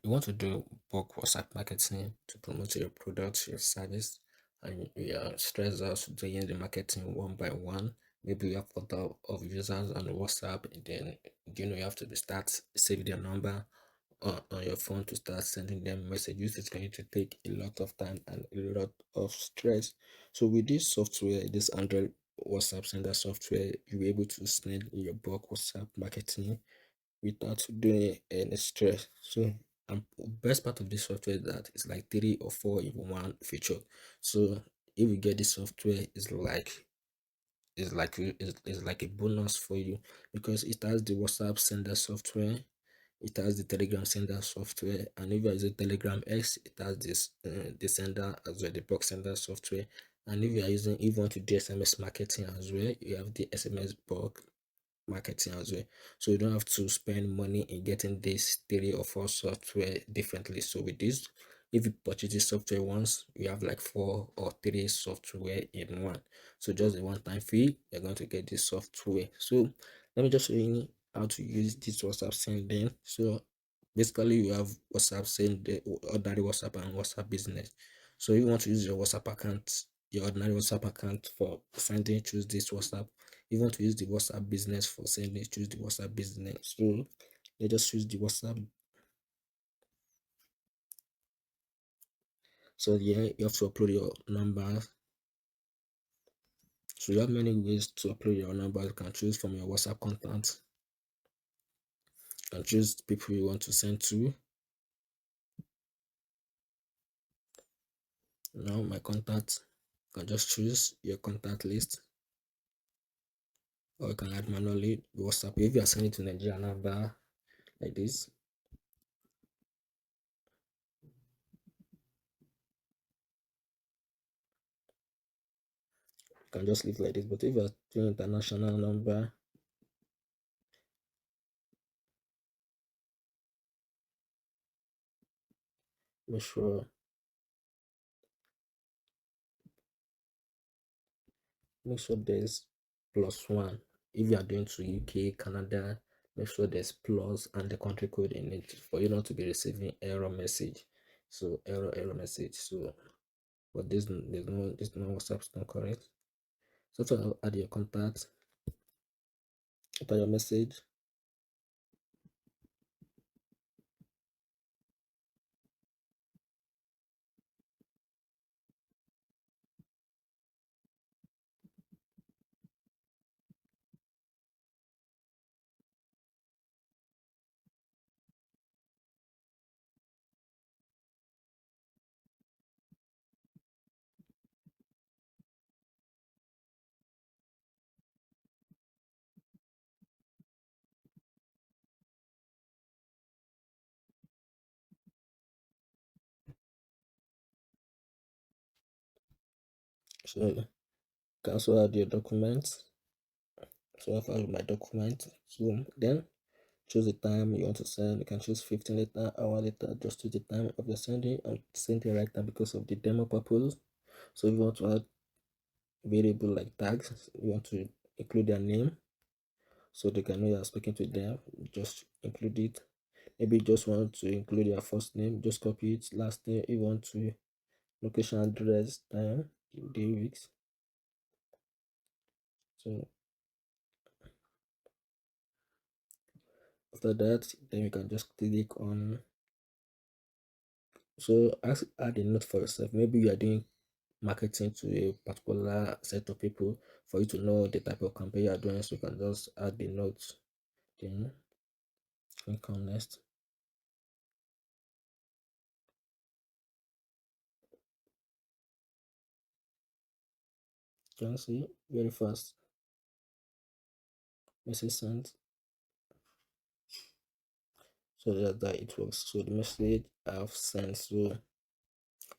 You want to do bulk WhatsApp marketing to promote your product, your service, and you are stressed out doing the marketing one by one. Maybe you have photo of users on WhatsApp, and then you have to start saving their number on your phone to start sending them messages. It's going to take a lot of time and a lot of stress. So with this software, this Android WhatsApp sender software, you'll be able to send your bulk WhatsApp marketing without doing any stress. So best part of this software is that it's like three or four in one feature. So if you get this software, it's like a bonus for you because it has the WhatsApp sender software, it has the Telegram sender software, and if you use Telegram X, it has this the sender as well, the box sender software. And if you want to do SMS marketing as well, you have the SMS box marketing as well. So you don't have to spend money in getting this three or four software differently. So with this, if you purchase this software once, you have like four or three software in one. So just the one time fee, you're going to get this software. So let me just show you how to use this WhatsApp sending. So basically you have WhatsApp send the ordinary WhatsApp and WhatsApp business. So if you want to use your WhatsApp account, your ordinary WhatsApp account for sending, choose this WhatsApp. You want to use the WhatsApp business for sending, choose the WhatsApp business. So let's just use the WhatsApp. So yeah, you have to upload your number. So you have many ways to upload your number. You can choose from your WhatsApp contacts. You can choose people you want to send to. Now my contacts. You can just choose your contact list, or you can add manually WhatsApp. If you are sending to Nigeria number like this, you can just leave like this. But if you are doing international number, make sure there's +1. If you are going to UK, Canada, make sure there's plus and the country code in it for you not to be receiving error message. So error message. So but this no WhatsApp is not correct. So to add your contact, enter your message. So you can also add your documents. So I've added my document. So then choose the time you want to send. You can choose 15 later, hour later, just choose the time of your sending and send it right now because of the demo purpose. So if you want to add variable like tags, you want to include their name so they can know you're speaking to them, just include it. Maybe you just want to include your first name, just copy it. Last name, you want to location, address, time, day, weeks. So after that, then you can just click on. So add a note for yourself. Maybe you are doing marketing to a particular set of people for you to know the type of campaign you are doing. So you can just add the notes. Then click on next. You can see very fast message sent. So that it works. So the message I've sent. So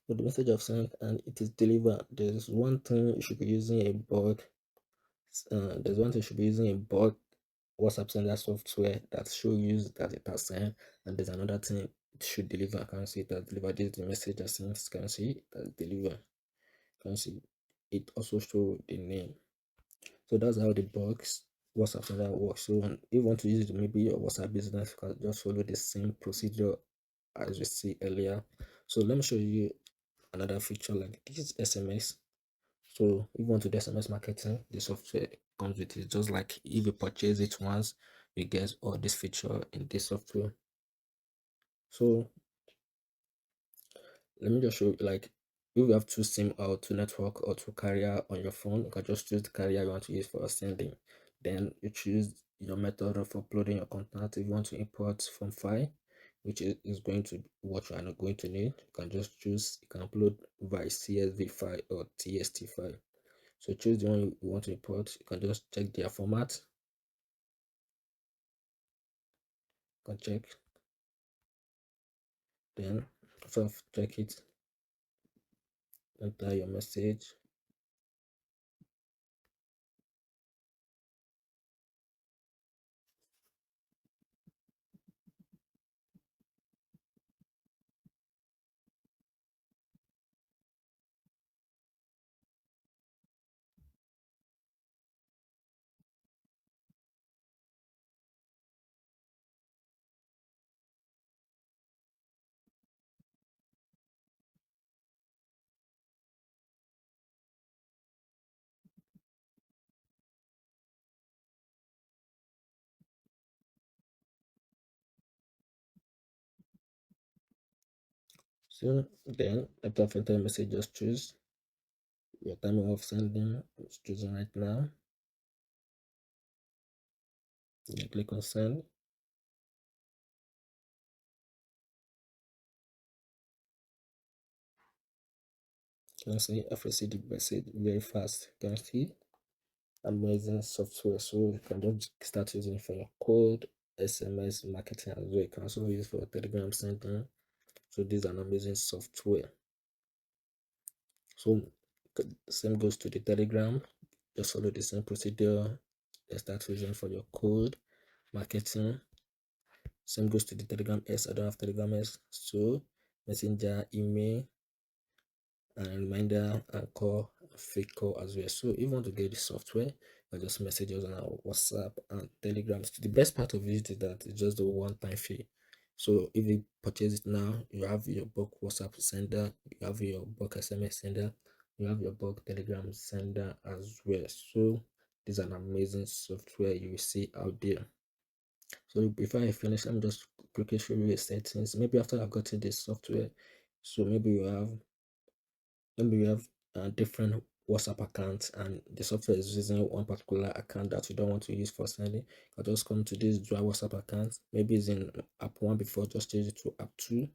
the message I've sent and it is delivered. There's one thing you should be using a bulk. There's one thing you should be using a bulk WhatsApp sender software that show you that it has sent, and there's another thing it should deliver. I can see it has delivered. This is the message I sent. Can see it has delivered. Can see it also show the name. So that's how the box WhatsApp sender works. So if you want to use it, maybe your WhatsApp business, you can just follow the same procedure as we see earlier. So let me show you another feature like this SMS. So if you want to do SMS marketing, the software comes with it. Just like if you purchase it once, you get all this feature in this software. So let me just show you like if you have two SIM or two network or two carrier on your phone, you can just choose the carrier you want to use for sending. Then you choose your method of uploading your content. If you want to import from file, which is going to what you are not going to need, you can just choose, you can upload by CSV file or TST file. So choose the one you want to import. You can just check their format. You can check. Then after check it, enter your message. So then after enter message, just choose your time of sending. It's choosing right now. You click on send. You can see I've received the message very fast. You can see amazing software. So you can just start using it for your code, SMS marketing as well. You can also use it for Telegram sending. So this is an amazing software. So same goes to the Telegram. Just follow the same procedure. Start using for your code, marketing. Same goes to the Telegram S. I don't have Telegram S. So Messenger, email, and reminder and call, fake call as well. So if you want to get the software, you just message us on our WhatsApp and Telegram. So the best part of it is that it's just the one-time fee. So if you purchase it now, you have your bulk WhatsApp sender, you have your bulk SMS sender, you have your bulk Telegram sender as well. So this is an amazing software you will see out there. So before I finish, I'm just quickly show you the settings. Maybe after I've gotten this software, so maybe you have different WhatsApp accounts and the software is using one particular account that you don't want to use for sending. I'll just come to this dual WhatsApp account. Maybe it's in app 1 before, just change it to app 2.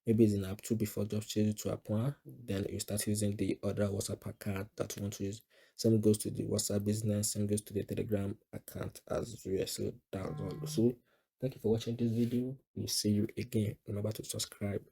Maybe it's in app 2 before, just change it to app 1. Then you start using the other WhatsApp account that you want to use. Same goes to the WhatsApp business, same goes to the Telegram account as well. So that's all. So thank you for watching this video. We'll see you again. Remember to subscribe.